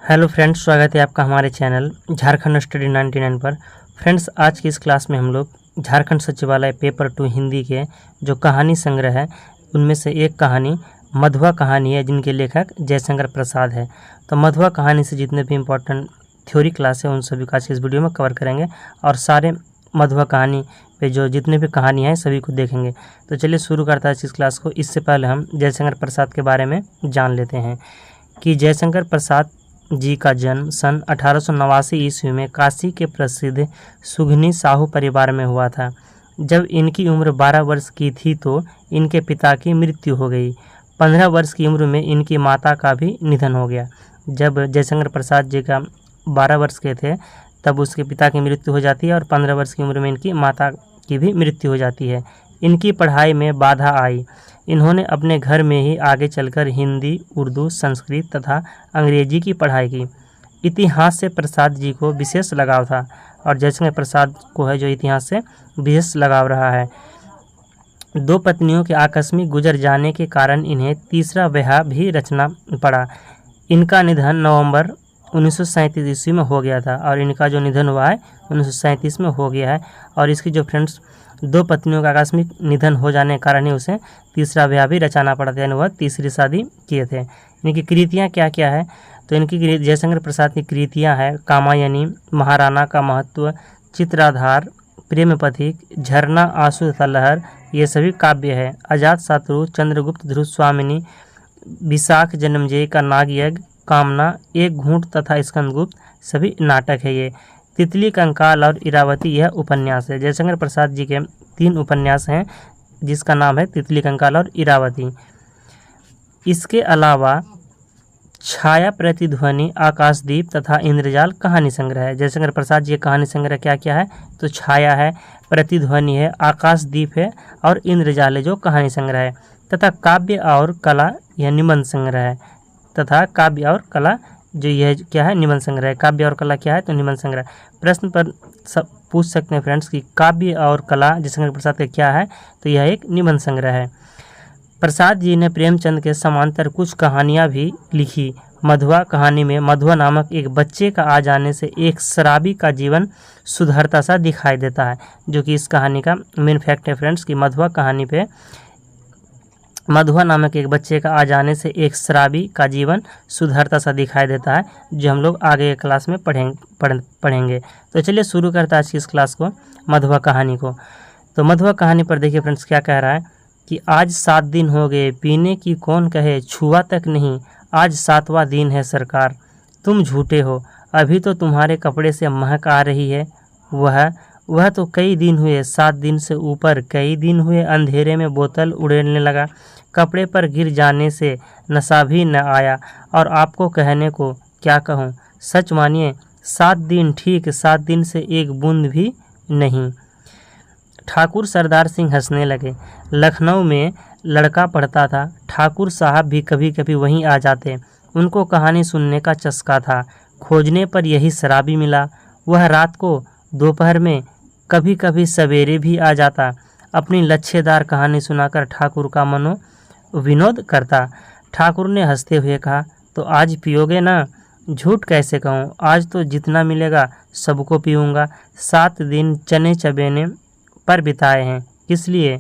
Hello friends, स्वागत है आपका हमारे चैनल झारखंड स्टडी 99 पर। फ्रेंड्स, आज की इस क्लास में हम लोग झारखंड सचिवालय पेपर 2 हिंदी के जो कहानी संग्रह है उनमें से एक कहानी मधुआ कहानी है, जिनके लेखक जयशंकर प्रसाद है। तो मधुआ कहानी से जितने भी इम्पोर्टेंट थ्योरी क्लास है उन सभी का आज की इस वीडियो में कवर करेंगे और सारे मधुआ कहानी पे जो जितने भी कहानी हैं सभी को देखेंगे। तो चलिए शुरू करता है इस क्लास को। इससे पहले हम जयशंकर प्रसाद के बारे में जान लेते हैं कि जयशंकर प्रसाद जी का जन्म सन 1889 ईस्वी में काशी के प्रसिद्ध सुघनी साहू परिवार में हुआ था। जब इनकी उम्र 12 वर्ष की थी तो इनके पिता की मृत्यु हो गई। 15 वर्ष की उम्र में इनकी माता का भी निधन हो गया। जब जयशंकर प्रसाद जी का 12 वर्ष के थे तब उसके पिता की मृत्यु हो जाती है और 15 वर्ष की उम्र में इनकी माता की भी मृत्यु हो जाती है। इनकी पढ़ाई में बाधा आई। इन्होंने अपने घर में ही आगे चलकर हिंदी, उर्दू, संस्कृत तथा अंग्रेजी की पढ़ाई की। इतिहास से प्रसाद जी को विशेष लगाव था और जयशंकर प्रसाद को है जो इतिहास से विशेष लगाव रहा है। 2 पत्नियों के आकस्मिक गुजर जाने के कारण इन्हें तीसरा विवाह भी रचना पड़ा। इनका निधन नवंबर 1937 ईस्वी में हो गया था और इनका जो निधन हुआ है 1937 में हो गया है। और इसकी जो फ्रेंड्स 2 पत्नियों का आकस्मिक निधन हो जाने के कारण ही उसे तीसरा विवाह भी रचाना पड़ा था, यानी वह तीसरी शादी किए थे। इनकी कृतियाँ क्या क्या है, तो इनकी जयशंकर प्रसाद की कृतियाँ हैं कामायनी, महाराणा का महत्व, चित्राधार, प्रेम पथिक, झरना, आंसू तथा लहर, ये सभी काव्य है। अजात शत्रु, चंद्रगुप्त, ध्रुव स्वामिनी, विशाख जन्मजय का नागयज्ञ, कामना, एक घूंट तथा स्कंदगुप्त सभी नाटक है। ये तितली, कंकाल और इरावती यह उपन्यास है। जयशंकर प्रसाद जी के 3 उपन्यास हैं जिसका नाम है तितली, कंकाल और इरावती। इसके अलावा छाया, प्रतिध्वनि, आकाशदीप तथा इंद्रजाल कहानी संग्रह है। जयशंकर प्रसाद जी का कहानी संग्रह क्या क्या है, तो छाया है, प्रतिध्वनि है, आकाशदीप है और इंद्रजाल है जो कहानी संग्रह है, तथा काव्य और कला यह निबंध संग्रह है। तथा काव्य और कला जो यह क्या है, निबंध संग्रह है। काव्य और कला क्या है, तो निबंध संग्रह। प्रश्न पर सब पूछ सकते हैं फ्रेंड्स कि काव्य और कला जयशंकर प्रसाद का क्या है, तो यह एक निबंध संग्रह है। प्रसाद जी ने प्रेमचंद के समांतर कुछ कहानियाँ भी लिखी। मधुआ कहानी में मधुआ नामक एक बच्चे का आ जाने से एक शराबी का जीवन सुधरता सा दिखाई देता है, जो कि इस कहानी का मेन फैक्ट है फ्रेंड्स कि मधुआ कहानी पे मधुआ नामक एक बच्चे का आ जाने से एक शराबी का जीवन सुधरता सा दिखाई देता है, जो हम लोग आगे क्लास में पढ़ेंगे। तो चलिए शुरू करते हैं आज की इस क्लास को, मधुआ कहानी को। तो मधुआ कहानी पर देखिए फ्रेंड्स क्या कह रहा है कि आज 7 दिन हो गए, पीने की कौन कहे, छुआ तक नहीं, आज 7वां दिन है सरकार। तुम झूठे हो, अभी तो तुम्हारे कपड़े से महक आ रही है। वह तो कई दिन हुए, 7 दिन से ऊपर कई दिन हुए अंधेरे में बोतल उड़ेलने लगा। कपड़े पर गिर जाने से नशा भी न आया और आपको कहने को क्या कहूँ, सच मानिए 7 दिन ठीक, 7 दिन से एक बूंद भी नहीं। ठाकुर सरदार सिंह हंसने लगे। लखनऊ में लड़का पढ़ता था, ठाकुर साहब भी कभी कभी वहीं आ जाते। उनको कहानी सुनने का चस्का था। खोजने पर यही शराबी मिला। वह रात को, दोपहर में, कभी कभी सवेरे भी आ जाता। अपनी लच्छेदार कहानी सुनाकर ठाकुर का मनो विनोद करता। ठाकुर ने हंसते हुए कहा, तो आज पियोगे ना? झूठ कैसे कहूँ, आज तो जितना मिलेगा सबको पीऊँगा। 7 दिन चने चबेने पर बिताए हैं, किस लिए?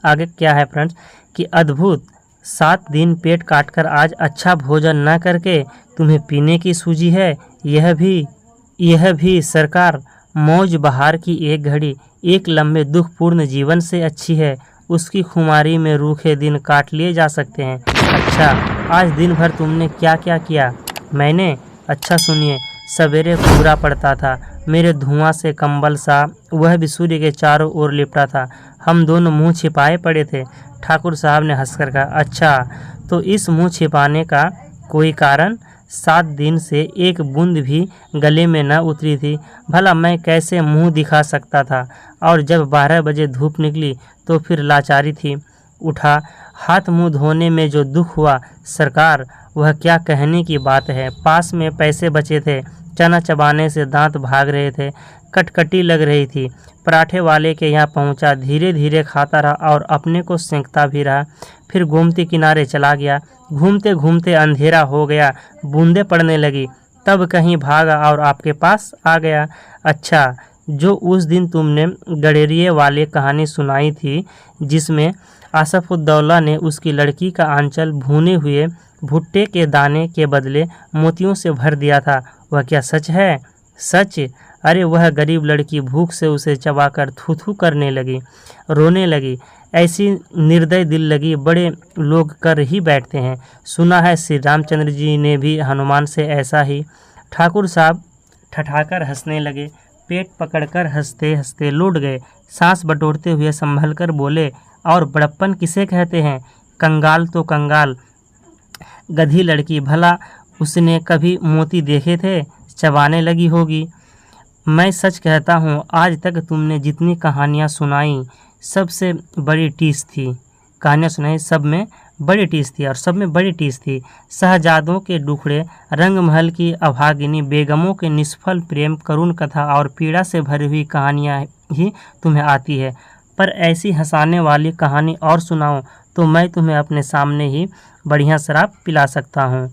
आगे क्या है फ्रेंड्स कि अद्भुत, 7 दिन पेट काटकर आज अच्छा भोजन न करके तुम्हें पीने की सूझी है। यह भी सरकार, मौज बहार की एक घड़ी एक लंबे दुखपूर्ण जीवन से अच्छी है। उसकी खुमारी में रूखे दिन काट लिए जा सकते हैं। अच्छा, आज दिन भर तुमने क्या क्या किया? मैंने? अच्छा सुनिए, सवेरे कोहरा पड़ता था, मेरे धुआं से कंबल सा, वह भी सूर्य के चारों ओर लिपटा था। हम दोनों मुंह छिपाए पड़े थे। ठाकुर साहब ने हंसकर कहा, अच्छा, तो इस मुंह छिपाने का कोई कारण? 7 दिन से एक बूंद भी गले में न उतरी थी। भला मैं कैसे मुंह दिखा सकता था? और जब 12 बजे धूप निकली तो फिर लाचारी थी। उठा, हाथ मुंह धोने में जो दुख हुआ सरकार, वह क्या कहने की बात है। पास में पैसे बचे थे चना चबाने से दांत भाग रहे थे, कटकटी लग रही थी। पराठे वाले के यहाँ पहुँचा, धीरे धीरे खाता रहा और अपने को सेंकता भी रहा। फिर गोमती किनारे चला गया। घूमते घूमते अंधेरा हो गया, बूंदें पड़ने लगी। तब कहीं भागा और आपके पास आ गया। अच्छा, जो उस दिन तुमने गडेरिए वाले कहानी सुनाई थी, जिसमें आसफुद्दौला ने उसकी लड़की का आंचल भुने हुए भुट्टे के दाने के बदले मोतियों से भर दिया था, वह क्या सच है? सच? अरे वह गरीब लड़की भूख से उसे चबाकर थू-थू करने लगी, रोने लगी। ऐसी निर्दय दिल लगी बड़े लोग कर ही बैठते हैं। सुना है श्री रामचंद्र जी ने भी हनुमान से ऐसा ही। ठाकुर साहब ठठाकर हंसने लगे, पेट पकड़कर हंसते हंसते लौट गए। सांस बटोरते हुए संभल कर बोले, और बड़प्पन किसे कहते हैं? कंगाल तो कंगाल, गधी लड़की, भला उसने कभी मोती देखे थे? चबाने लगी होगी। मैं सच कहता हूँ, आज तक तुमने जितनी कहानियाँ सुनाई सबसे बड़ी टीस थी। कहानियाँ सुनाई सब में बड़ी टीस थी और सब में बड़ी टीस थी। शहजादों के दुखड़े, रंगमहल की अभागिनी बेगमों के निष्फल प्रेम, करुण कथा और पीड़ा से भरी हुई कहानियाँ ही तुम्हें आती है। पर ऐसी हंसाने वाली कहानी और सुनाओ तो मैं तुम्हें अपने सामने ही बढ़िया शराब पिला सकता हूँ।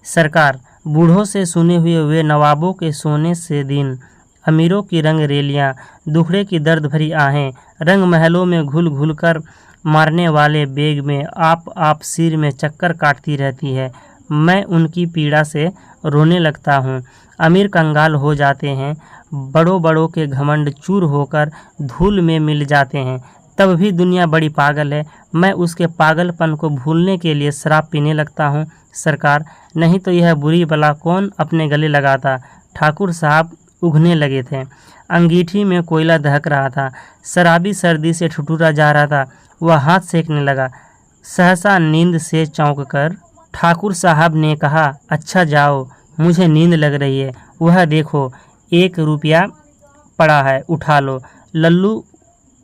सरकार, बूढ़ों से सुने हुए वे नवाबों के सोने से दिन, अमीरों की रंग रेलियाँ, दुखड़े की दर्द भरी आहें, रंग महलों में घुल घुल कर मारने वाले बेग में आप सिर में चक्कर काटती रहती है। मैं उनकी पीड़ा से रोने लगता हूँ। अमीर कंगाल हो जाते हैं, बड़ों बड़ों के घमंड चूर होकर धूल में मिल जाते हैं। तब भी दुनिया बड़ी पागल है। मैं उसके पागलपन को भूलने के लिए शराब पीने लगता हूँ सरकार, नहीं तो यह बुरी बला कौन अपने गले लगाता। ठाकुर साहब उगने लगे थे। अंगीठी में कोयला दहक रहा था। शराबी सर्दी से ठिठुरा जा रहा था। वह हाथ सेकने लगा। सहसा नींद से चौंककर ठाकुर साहब ने कहा, अच्छा जाओ, मुझे नींद लग रही है। वह देखो 1 रुपया पड़ा है, उठा लो, लल्लू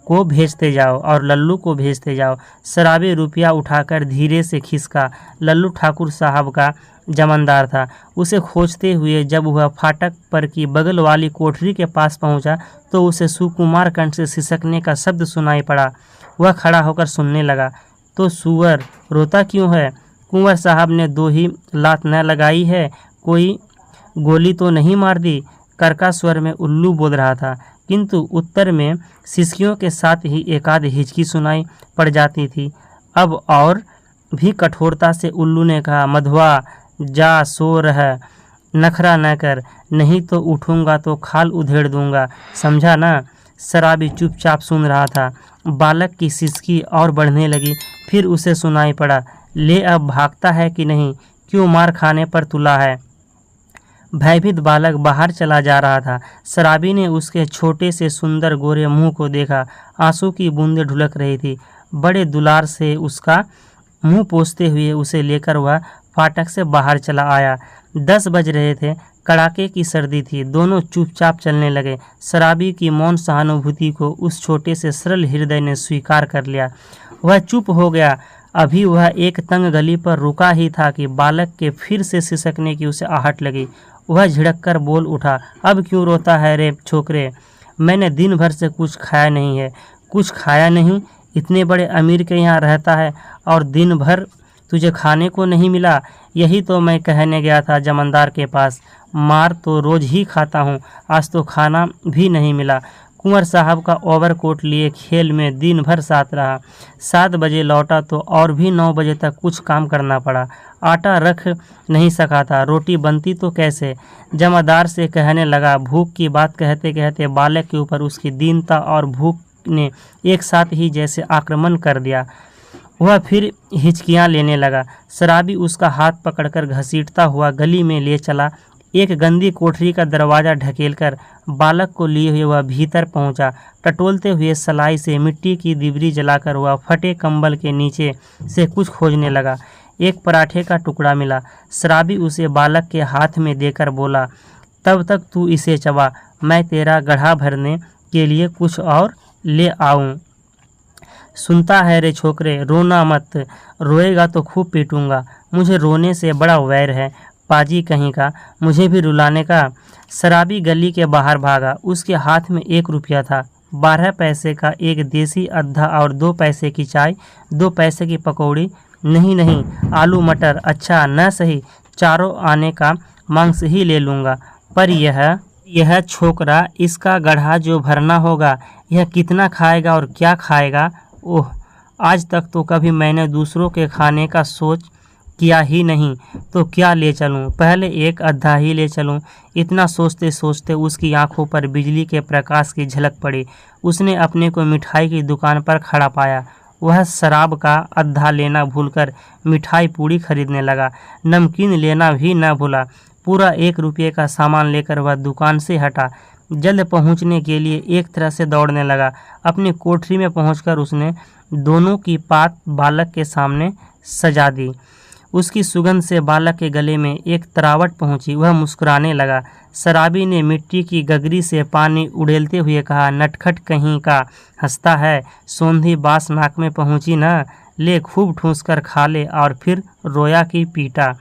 को भेजते जाओ और लल्लू को भेजते जाओ। शराबी रुपया उठाकर धीरे से खिसका। लल्लू ठाकुर साहब का जमानदार था। उसे खोजते हुए जब वह फाटक पर की बगल वाली कोठरी के पास पहुंचा तो उसे सुकुमार कंठ से सिसकने का शब्द सुनाई पड़ा। वह खड़ा होकर सुनने लगा। तो सुअर रोता क्यों है? कुंवर साहब ने 2 ही लात न लगाई है, कोई गोली तो नहीं मार दी? करका स्वर में उल्लू बोल रहा था, किंतु उत्तर में सिसकियों के साथ ही एकाध हिचकी सुनाई पड़ जाती थी। अब और भी कठोरता से उल्लू ने कहा, मधुआ जा, सो रह, नखरा न कर, नहीं तो उठूंगा तो खाल उधेड़ दूंगा, समझा ना? शराबी चुपचाप सुन रहा था। बालक की सिसकी और बढ़ने लगी। फिर उसे सुनाई पड़ा, ले अब भागता है कि नहीं? क्यों मार खाने पर तुला है? भयभीत बालक बाहर चला जा रहा था। शराबी ने उसके छोटे से सुंदर गोरे मुंह को देखा। आंसू की बूंदें ढुलक रही थी। बड़े दुलार से उसका मुंह पोंछते हुए उसे लेकर वह फाटक से बाहर चला आया। 10 बज रहे थे। कड़ाके की सर्दी थी। दोनों चुपचाप चलने लगे। शराबी की मौन सहानुभूति को उस छोटे से सरल हृदय ने स्वीकार कर लिया। वह चुप हो गया। अभी वह एक तंग गली पर रुका ही था कि बालक के फिर से सिसकने की उसे आहट लगी। वह झिड़क कर बोल उठा, अब क्यों रोता है रे छोकरे? मैंने दिन भर से कुछ खाया नहीं है। कुछ खाया नहीं? इतने बड़े अमीर के यहाँ रहता है और दिन भर तुझे खाने को नहीं मिला? यही तो मैं कहने गया था जमानदार के पास। मार तो रोज ही खाता हूँ, आज तो खाना भी नहीं मिला। कुंवर साहब का ओवरकोट लिए खेल में दिन भर साथ रहा। 7 बजे लौटा तो और भी 9 बजे तक कुछ काम करना पड़ा। आटा रख नहीं सका था, रोटी बनती तो कैसे? जमादार से कहने लगा। भूख की बात कहते कहते बालक के ऊपर उसकी दीनता और भूख ने एक साथ ही जैसे आक्रमण कर दिया। वह फिर हिचकियाँ लेने लगा। शराबी उसका हाथ पकड़कर घसीटता हुआ गली में ले चला। एक गंदी कोठरी का दरवाज़ा ढकेलकर बालक को लिए हुए वह भीतर पहुंचा। टटोलते हुए सलाई से मिट्टी की दिबरी जलाकर वह फटे कंबल के नीचे से कुछ खोजने लगा। एक पराठे का टुकड़ा मिला। शराबी उसे बालक के हाथ में देकर बोला, तब तक तू इसे चबा, मैं तेरा गड्ढा भरने के लिए कुछ और ले आऊं। सुनता है रे छोकरे, रोना मत, रोएगा तो खूब पीटूंगा। मुझे रोने से बड़ा वैर है। पाजी कहीं का, मुझे भी रुलाने का। शराबी गली के बाहर भागा। उसके हाथ में 1 रुपया था। 12 पैसे का एक देसी अद्धा और 2 पैसे की चाय, 2 पैसे की पकौड़ी, नहीं आलू मटर, अच्छा न सही, चारों आने का मांस ही ले लूँगा। पर यह छोकरा, इसका गड्ढा जो भरना होगा, यह कितना खाएगा और क्या खाएगा? ओह, आज तक तो कभी मैंने दूसरों के खाने का सोच किया ही नहीं। तो क्या ले चलूं? पहले एक अद्धा ही ले चलूं? इतना सोचते सोचते उसकी आंखों पर बिजली के प्रकाश की झलक पड़ी। उसने अपने को मिठाई की दुकान पर खड़ा पाया। वह शराब का अद्धा लेना भूलकर मिठाई पूड़ी खरीदने लगा। नमकीन लेना भी न भूला। पूरा 1 रुपये का सामान लेकर वह दुकान से हटा। जल्द पहुंचने के लिए एक तरह से दौड़ने लगा। अपनी कोठरी में पहुंचकर उसने दोनों की पात बालक के सामने सजा दी। उसकी सुगंध से बालक के गले में एक तरावट पहुंची। वह मुस्कुराने लगा। शराबी ने मिट्टी की गगरी से पानी उड़ेलते हुए कहा, नटखट कहीं का हंसता है, सोंधी बांस नाक में पहुंची न, ले खूब ठूंस कर खा ले। और फिर रोया कि पीटा।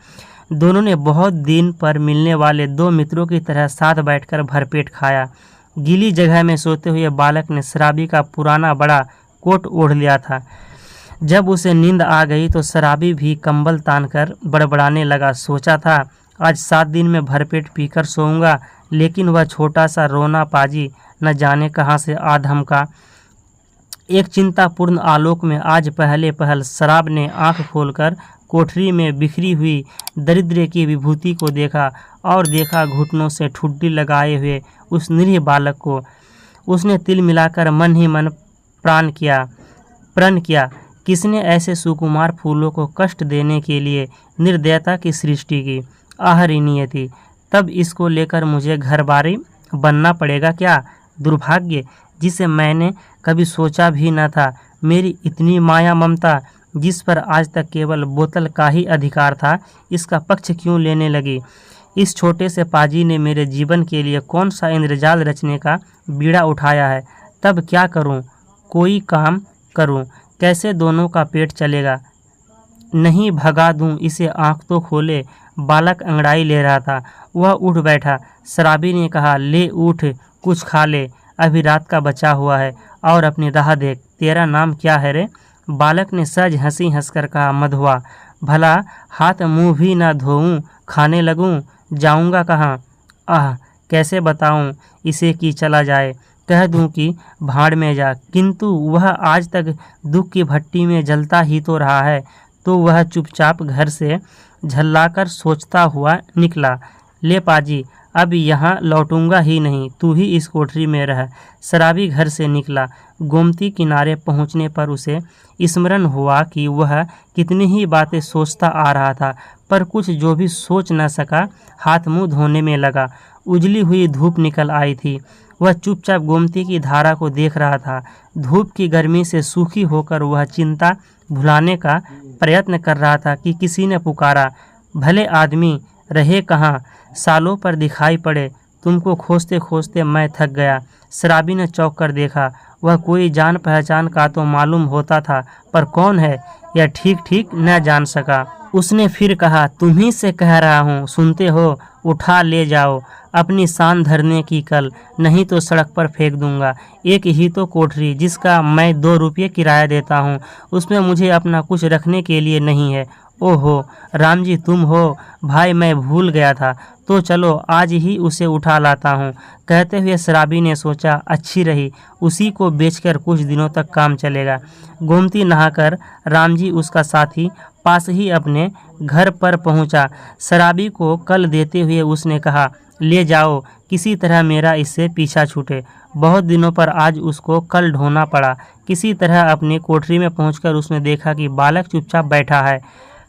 दोनों ने बहुत दिन पर मिलने वाले 2 मित्रों की तरह साथ बैठकर भरपेट खाया। गीली जगह में सोते हुए बालक ने शराबी का पुराना बड़ा कोट ओढ़ लिया था। जब उसे नींद आ गई तो शराबी भी कंबल तानकर बड़बड़ाने लगा। सोचा था आज 7 दिन में भरपेट पीकर सोऊंगा, लेकिन वह छोटा सा रोना पाजी न जाने कहाँ से आ धमका। एक चिंतापूर्ण आलोक में आज पहले पहल शराब ने आंख खोलकर कोठरी में बिखरी हुई दरिद्र की विभूति को देखा और देखा घुटनों से ठुड्डी लगाए हुए उस निरीह बालक को। उसने तिल मिलाकर मन ही मन प्रण किया, किसने ऐसे सुकुमार फूलों को कष्ट देने के लिए निर्दयता की सृष्टि की? आहरी नियति, तब इसको लेकर मुझे घरबारी बनना पड़ेगा क्या? दुर्भाग्य, जिसे मैंने कभी सोचा भी न था। मेरी इतनी माया ममता, जिस पर आज तक केवल बोतल का ही अधिकार था, इसका पक्ष क्यों लेने लगी? इस छोटे से पाजी ने मेरे जीवन के लिए कौन सा इंद्रजाल रचने का बीड़ा उठाया है? तब क्या करूं? कोई काम करूं? कैसे दोनों का पेट चलेगा? नहीं भगा दूं इसे, आंख तो खोले। बालक अंगड़ाई ले रहा था। वह उठ बैठा। शराबी ने कहा, ले उठ, कुछ खा ले, अभी रात का बचा हुआ है, और अपनी राह देख। तेरा नाम क्या है रे? बालक ने सहज हंसी हंसकर कहा, मधुआ। भला हाथ मुंह भी ना धोऊं, खाने लगूं? जाऊंगा कहाँ? आह, कैसे बताऊं इसे कि चला जाए, कह दूं कि भाड़ में जा। किंतु वह आज तक दुख की भट्टी में जलता ही तो रहा है। तो वह चुपचाप घर से झल्लाकर सोचता हुआ निकला, ले पाजी, अब यहाँ लौटूंगा ही नहीं, तू ही इस कोठरी में रह। शराबी घर से निकला। गोमती किनारे पहुँचने पर उसे स्मरण हुआ कि वह कितनी ही बातें सोचता आ रहा था, पर कुछ जो भी सोच न सका। हाथ मुंह धोने में लगा। उजली हुई धूप निकल आई थी। वह चुपचाप गोमती की धारा को देख रहा था। धूप की गर्मी से सूखी होकर वह चिंता भुलाने का प्रयत्न कर रहा था कि किसी ने पुकारा, भले आदमी रहे कहाँ, सालों पर दिखाई पड़े, तुमको खोजते खोजते मैं थक गया। शराबी ने चौंक कर देखा। वह कोई जान पहचान का तो मालूम होता था, पर कौन है यह ठीक ठीक न जान सका। उसने फिर कहा, तुम्ही से कह रहा हूँ, सुनते हो? उठा ले जाओ अपनी शान धरने की कल, नहीं तो सड़क पर फेंक दूंगा। एक ही तो कोठरी, जिसका मैं 2 रुपये किराया देता हूँ, उसमें मुझे अपना कुछ रखने के लिए नहीं है। ओहो राम जी, तुम हो? भाई मैं भूल गया था। तो चलो आज ही उसे उठा लाता हूँ। कहते हुए शराबी ने सोचा, अच्छी रही, उसी को बेचकर कुछ दिनों तक काम चलेगा। गोमती नहाकर राम जी उसका साथी पास ही अपने घर पर पहुँचा। शराबी को कल देते हुए उसने कहा, ले जाओ, किसी तरह मेरा इससे पीछा छूटे। बहुत दिनों पर आज उसको कल ढोना पड़ा। किसी तरह अपनी कोठरी में पहुंचकर उसने देखा कि बालक चुपचाप बैठा है।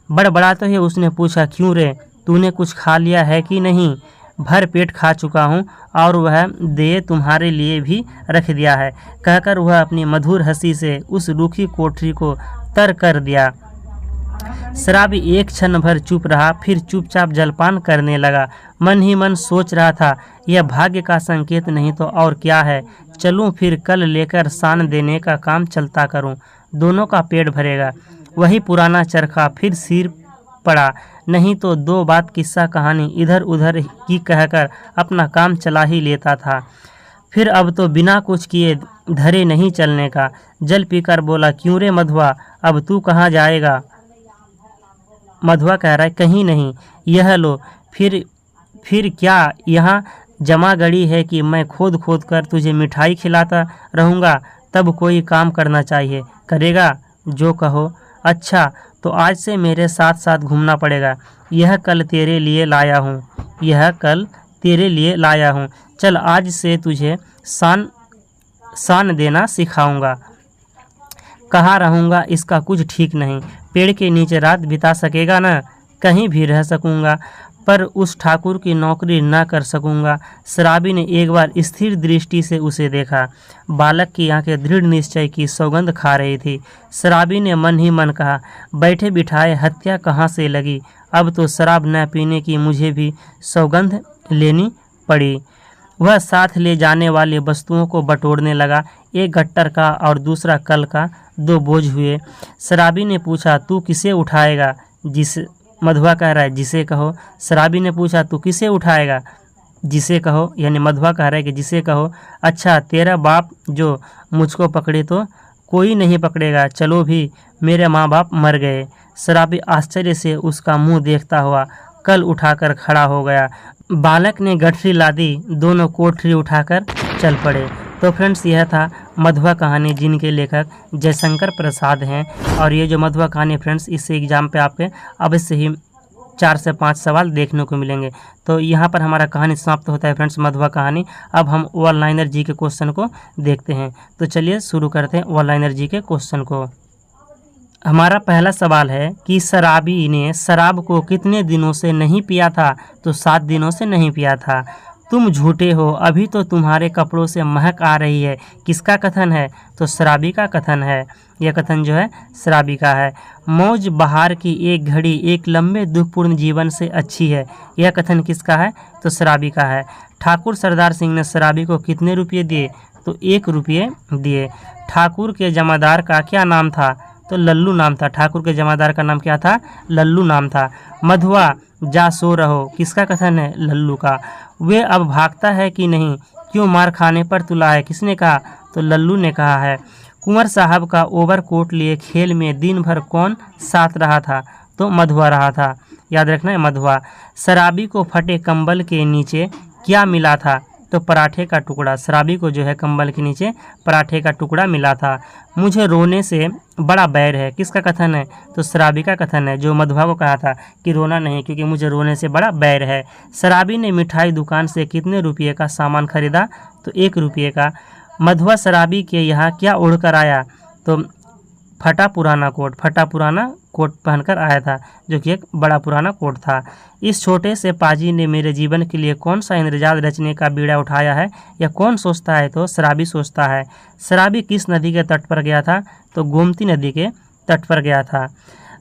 बड़बड़ाते हुए उसने पूछा, क्यों रे, तूने कुछ खा लिया है कि नहीं? भर पेट खा चुका हूँ, और वह दे तुम्हारे लिए भी रख दिया है, कहकर वह अपनी मधुर हंसी से उस रूखी कोठरी को तर कर दिया। शराबी एक क्षण भर चुप रहा, फिर चुपचाप जलपान करने लगा। मन ही मन सोच रहा था, यह भाग्य का संकेत नहीं तो और क्या है। चलूं फिर कल लेकर शान देने का काम चलता करूं, दोनों का पेट भरेगा। वही पुराना चरखा फिर सिर पड़ा। नहीं तो दो बात किस्सा कहानी इधर उधर की कहकर अपना काम चला ही लेता था। फिर अब तो बिना कुछ किए धरे नहीं चलने का। जल पीकर बोला, क्यों रे मधुआ, अब तू कहाँ जाएगा? मधुआ कह रहा है, कहीं नहीं, यह लो। फिर क्या यहाँ जमा गड़ी है कि मैं खोद खोद कर तुझे मिठाई खिलाता रहूँगा? तब कोई काम करना चाहिए। करेगा जो कहो। अच्छा, तो आज से मेरे साथ साथ घूमना पड़ेगा। यह कल तेरे लिए लाया हूँ। चल, आज से तुझे सान देना सिखाऊंगा। कहाँ रहूँगा इसका कुछ ठीक नहीं। पेड़ के नीचे रात बिता सकेगा ना? कहीं भी रह सकूँगा, पर उस ठाकुर की नौकरी न कर सकूँगा। शराबी ने एक बार स्थिर दृष्टि से उसे देखा। बालक की आंखें दृढ़ निश्चय की सौगंध खा रही थी। शराबी ने मन ही मन कहा, बैठे बिठाए हत्या कहाँ से लगी। अब तो शराब न पीने की मुझे भी सौगंध लेनी पड़ी। वह साथ ले जाने वाली वस्तुओं को बटोरने लगा। एक गट्टर का और दूसरा कल का 2 बोझ हुए। शराबी ने पूछा, तू किसे उठाएगा? मधुआ कह रहा है, जिसे कहो। शराबी ने पूछा, तू किसे उठाएगा? जिसे कहो। यानी मधुआ कह रहा है कि जिसे कहो। अच्छा, तेरा बाप जो मुझको पकड़े तो कोई नहीं पकड़ेगा। चलो भी, मेरे माँ बाप मर गए। शराबी आश्चर्य से उसका मुंह देखता हुआ कल उठाकर खड़ा हो गया। बालक ने गठरी लादी, दोनों कोठरी उठाकर चल पड़े। तो फ्रेंड्स, यह था मधुआ कहानी, जिनके लेखक जयशंकर प्रसाद हैं। और ये जो मधुआ कहानी फ्रेंड्स, इस एग्ज़ाम पे आपके अवश्य ही 4 से 5 सवाल देखने को मिलेंगे। तो यहाँ पर हमारा कहानी समाप्त होता है फ्रेंड्स, मधुआ कहानी। अब हम वन लाइनर जी के क्वेश्चन को देखते हैं। तो चलिए शुरू करते हैं वन लाइनर जी के क्वेश्चन को। हमारा पहला सवाल है कि शराबी ने शराब को कितने दिनों से नहीं पिया था? तो 7 दिनों से नहीं पिया था। तुम झूठे हो, अभी तो तुम्हारे कपड़ों से महक आ रही है। किसका कथन है? तो शराबी का कथन है। यह कथन जो है शराबी का है। मौज बहार की एक घड़ी एक लंबे दुखपूर्ण जीवन से अच्छी है। यह कथन किसका है? तो शराबी का है। ठाकुर सरदार सिंह ने शराबी को कितने रुपये दिए? तो 1 रुपये दिए। ठाकुर के जमादार का क्या नाम था? तो लल्लू नाम था। ठाकुर के जमादार का नाम क्या था? लल्लू नाम था। मधुआ, जा सो रहो, किसका कथन है? लल्लू का। वे अब भागता है कि नहीं? क्यों मार खाने पर तुला है? किसने कहा? तो लल्लू ने कहा है। कुंवर साहब का ओवरकोट लिए खेल में दिन भर कौन साथ रहा था? तो मधुआ रहा था। याद रखना है, मधुआ। शराबी को फटे कंबल के नीचे क्या मिला था? तो पराठे का टुकड़ा। शराबी को जो है कंबल के नीचे पराठे का टुकड़ा मिला था। मुझे रोने से बड़ा बैर है। किसका कथन है? तो शराबी का कथन है, जो मधुआ को कहा था कि रोना नहीं, क्योंकि मुझे रोने से बड़ा बैर है। शराबी ने मिठाई दुकान से कितने रुपये का सामान खरीदा? तो 1 रुपये का। मधुआ शराबी के यहाँ क्या ओढ़ कर आया? तो फटा पुराना कोट पहनकर आया था, जो कि एक बड़ा पुराना कोट था। इस छोटे से पाजी ने मेरे जीवन के लिए कौन सा इंद्रजाल रचने का बीड़ा उठाया है? या कौन सोचता है? तो शराबी सोचता है। शराबी किस नदी के तट पर गया था? तो गोमती नदी के तट पर गया था।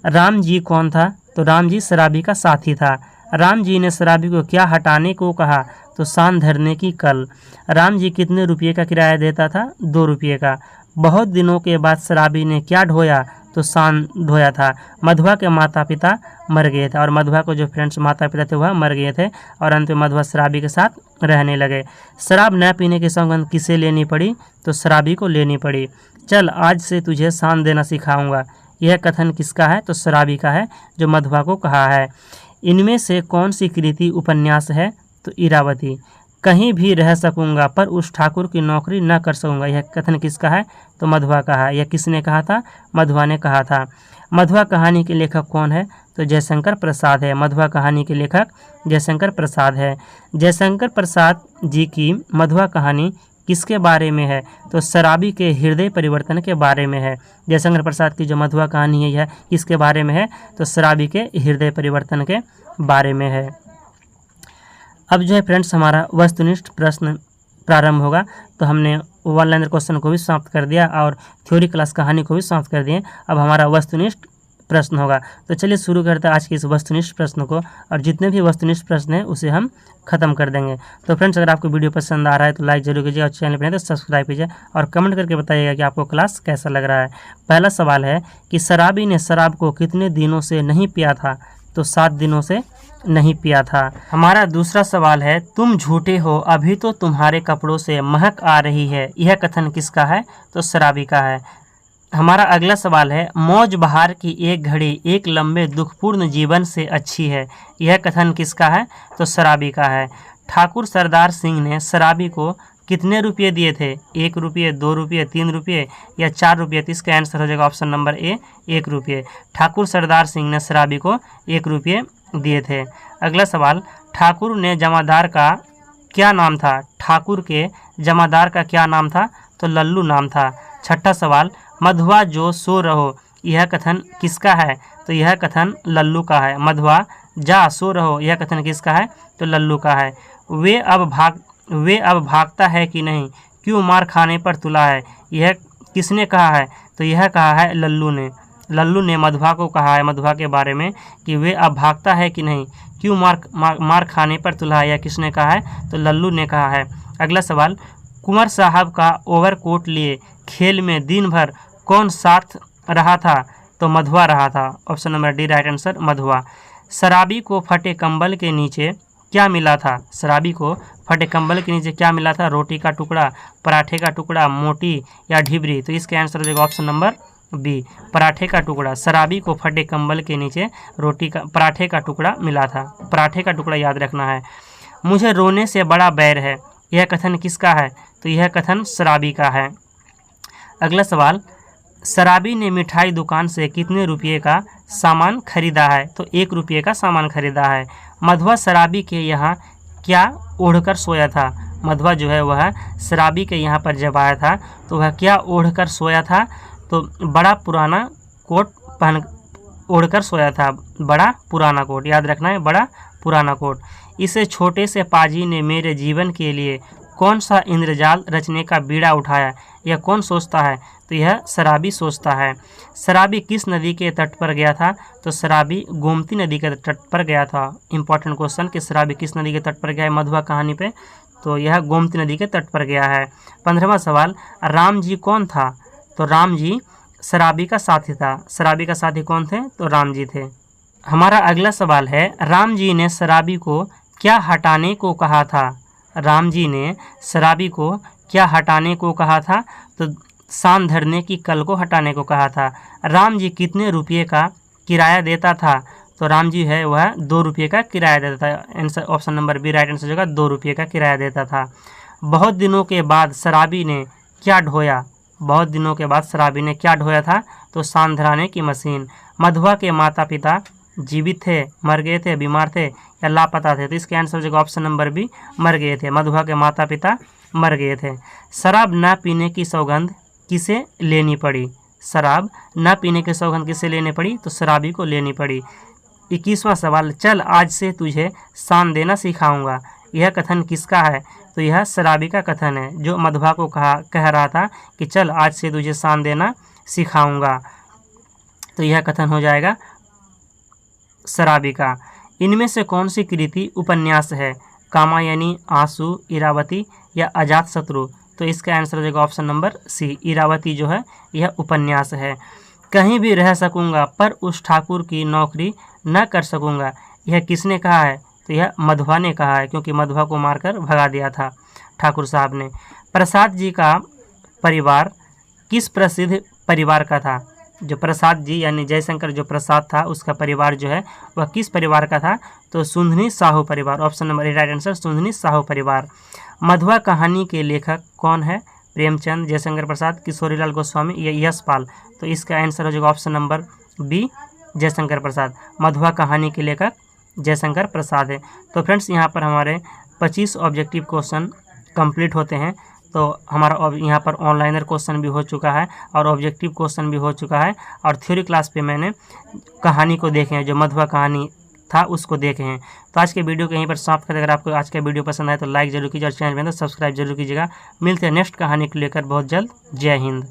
राम जी कौन था? तो राम जी शराबी का साथी था। राम जी ने शराबी को क्या हटाने को कहा? तो सान धरने की कल। राम जी कितने रुपये का किराया देता था? 2 रुपये का। बहुत दिनों के बाद शराबी ने क्या ढोया? तो सान ढोया था। मधुआ के माता पिता मर गए थे, और मधुआ को जो फ्रेंड्स माता पिता थे वह मर गए थे, और अंत में मधुआ शराबी के साथ रहने लगे। शराब न पीने की सौगंध किसे लेनी पड़ी? तो शराबी को लेनी पड़ी। चल, आज से तुझे सान देना सिखाऊंगा। यह कथन किसका है? तो शराबी का है, जो मधुआ को कहा है। इनमें से कौन सी कृति उपन्यास है? तो इरावती। कहीं भी रह सकूंगा, पर उस ठाकुर की नौकरी न कर सकूंगा। यह कथन किसका है? तो मधुआ का है। यह किसने कहा था? मधुआ ने कहा था। मधुआ कहानी के लेखक कौन है? तो जयशंकर प्रसाद है। मधुआ कहानी के लेखक जयशंकर प्रसाद है। जयशंकर प्रसाद जी की मधुआ कहानी किसके बारे में है? तो शराबी के हृदय परिवर्तन के बारे में है। जयशंकर प्रसाद की जो मधुआ कहानी है, यह किसके बारे में है? तो शराबी के हृदय परिवर्तन के बारे में है। अब जो है फ्रेंड्स, हमारा वस्तुनिष्ठ प्रश्न प्रारंभ होगा। तो हमने वन लाइनर क्वेश्चन को भी समाप्त कर दिया और थ्योरी क्लास कहानी को भी समाप्त कर दिए। अब हमारा वस्तुनिष्ठ प्रश्न होगा। तो चलिए शुरू करते हैं आज के इस वस्तुनिष्ठ प्रश्न को, और जितने भी वस्तुनिष्ठ प्रश्न हैं उसे हम खत्म कर देंगे। तो फ्रेंड्स, अगर आपको वीडियो पसंद आ रहा है तो लाइक जरूर कीजिए, और चैनल पर नहीं तो सब्सक्राइब कीजिए, और कमेंट करके बताइएगा कि आपको क्लास कैसा लग रहा है। पहला सवाल है कि शराबी ने शराब को कितने दिनों से नहीं पिया था? तो 7 दिनों से नहीं पिया था। हमारा दूसरा सवाल है, तुम झूठे हो, अभी तो तुम्हारे कपड़ों से महक आ रही है। यह कथन किसका है? तो शराबी का है। हमारा अगला सवाल है, मौज बहार की एक घड़ी एक लंबे दुखपूर्ण जीवन से अच्छी है। यह कथन किसका है? तो शराबी का है। ठाकुर सरदार सिंह ने शराबी को कितने रुपये दिए थे? 1 रुपये, 2 रुपये, 3 रुपये या 4 रुपये? तो इसका आंसर हो जाएगा ऑप्शन नंबर ए, 1 रुपये। ठाकुर सरदार सिंह ने शराबी को 1 रुपये दिए थे। अगला सवाल, ठाकुर ने जमादार का क्या नाम था? ठाकुर के जमादार का क्या नाम था? तो लल्लू नाम था। छठा सवाल, मधुआ जो सो रहो, यह कथन किसका है? तो यह कथन लल्लू का है। मधुआ जा सो रहो, यह कथन किसका है? तो लल्लू का है। वे अब भागता है कि नहीं, क्यों मार खाने पर तुला है, यह किसने कहा है? तो यह कहा है लल्लू ने। लल्लू ने मधुआ को कहा है, मधुआ के बारे में, कि वे अब भागता है कि नहीं, क्यों मार खाने पर तुला है, यह किसने कहा है? तो लल्लू ने कहा है। अगला सवाल, कुंवर साहब का ओवरकोट लिए खेल में दिन भर कौन साथ रहा था? तो मधुआ रहा था। Option number D right answer, Madhua. शराबी को फटे कंबल के नीचे क्या मिला था? शराबी को फटे कंबल के नीचे क्या मिला था? रोटी का टुकड़ा, पराठे का टुकड़ा, मोटी या ढिबरी? तो इसका आंसर हो जाएगा ऑप्शन नंबर बी, पराठे का टुकड़ा। शराबी को फटे कंबल के नीचे पराठे का टुकड़ा मिला था। पराठे का टुकड़ा याद रखना है। मुझे रोने से बड़ा बैर है, यह कथन किसका है? तो यह कथन शराबी का है। अगला सवाल, शराबी ने मिठाई दुकान से कितने रुपये का सामान खरीदा है? तो 1 रुपये का सामान खरीदा है। मधुआ शराबी के यहाँ क्या ओढ़कर सोया था? मधुआ जो है वह शराबी के यहाँ पर जब आया था तो वह क्या ओढ़कर सोया था? तो बड़ा पुराना कोट ओढ़कर सोया था। बड़ा पुराना कोट, याद रखना है, बड़ा पुराना कोट। इसे छोटे से पाजी ने मेरे जीवन के लिए कौन सा इंद्रजाल रचने का बीड़ा उठाया? यह कौन सोचता है? तो यह शराबी सोचता है। शराबी किस नदी के तट पर गया था? तो शराबी गोमती नदी के तट पर गया था। इंपॉर्टेंट क्वेश्चन कि शराबी किस नदी के तट पर गया है मधुआ कहानी पे? तो यह गोमती नदी के तट पर गया है। 15वां सवाल, राम जी कौन था? तो राम जी शराबी का साथी था। शराबी का साथी कौन थे? तो राम जी थे। हमारा अगला सवाल है, राम जी ने शराबी को क्या हटाने को कहा था? राम जी ने शराबी को क्या हटाने को कहा था? तो सान धरने की कल को हटाने को कहा था। राम जी कितने रुपये का किराया देता था? तो राम जी है वह 2 रुपये का किराया देता था। Answer option number B right answer होगा, 2 रुपये का किराया देता था। बहुत दिनों के बाद शराबी ने क्या ढोया? बहुत दिनों के बाद शराबी ने क्या ढोया था? तो सान धराने की मशीन। मधुआ के माता पिता जीवित थे, मर गए थे, बीमार थे या लापता थे? तो इसके आंसर हो जाएगा ऑप्शन नंबर बी, मर गए थे। मधुआ के माता पिता मर गए थे। शराब न पीने की सौगंध किसे लेनी पड़ी? शराब न पीने की सौगंध किसे लेनी पड़ी? तो शराबी को लेनी पड़ी। 21वां सवाल, चल आज से तुझे सान देना सिखाऊंगा, यह कथन किसका है? तो यह शराबी का कथन है, जो मधुआ को कह रहा था कि चल आज से तुझे सान देना सिखाऊंगा। तो यह कथन हो जाएगा शराबी का। इनमें से कौन सी कृति उपन्यास है? कामायनी, आंसू, इरावती या अजातशत्रु? तो इसका आंसर हो जाएगा ऑप्शन नंबर सी, इरावती जो है यह उपन्यास है। कहीं भी रह सकूंगा पर उस ठाकुर की नौकरी न कर सकूंगा, यह किसने कहा है? तो यह मधुआ ने कहा है, क्योंकि मधुआ को मारकर भगा दिया था ठाकुर साहब ने। प्रसाद जी का परिवार किस प्रसिद्ध परिवार का था? जो प्रसाद जी यानी जयशंकर जो प्रसाद था उसका परिवार जो है वह किस परिवार का था? तो सुंधनी साहू परिवार। Option number A right answer, Sundhani Sahu परिवार। मधुआ कहानी के लेखक कौन है? प्रेमचंद, जयशंकर प्रसाद, किशोरीलाल गोस्वामी या यशपाल? तो इसका आंसर हो जाएगा option number B, Jaishankar Prasad. मधुआ कहानी के लेखक जयशंकर प्रसाद है। तो फ्रेंड्स यहाँ पर हमारे 25 ऑब्जेक्टिव क्वेश्चन कंप्लीट होते हैं। तो हमारा यहाँ पर ऑनलाइनर क्वेश्चन भी हो चुका है और ऑब्जेक्टिव क्वेश्चन भी हो चुका है, और थ्योरी क्लास पे मैंने कहानी को देखे हैं, जो मधुआ कहानी था उसको देखे हैं। तो आज के वीडियो को यहीं पर समाप्त करें। अगर आपको आज का वीडियो पसंद आए तो लाइक जरूर कीजिए और चैनल में तो सब्सक्राइब जरूर कीजिएगा। मिलते हैं नेक्स्ट कहानी को लेकर बहुत जल्द। जय हिंद।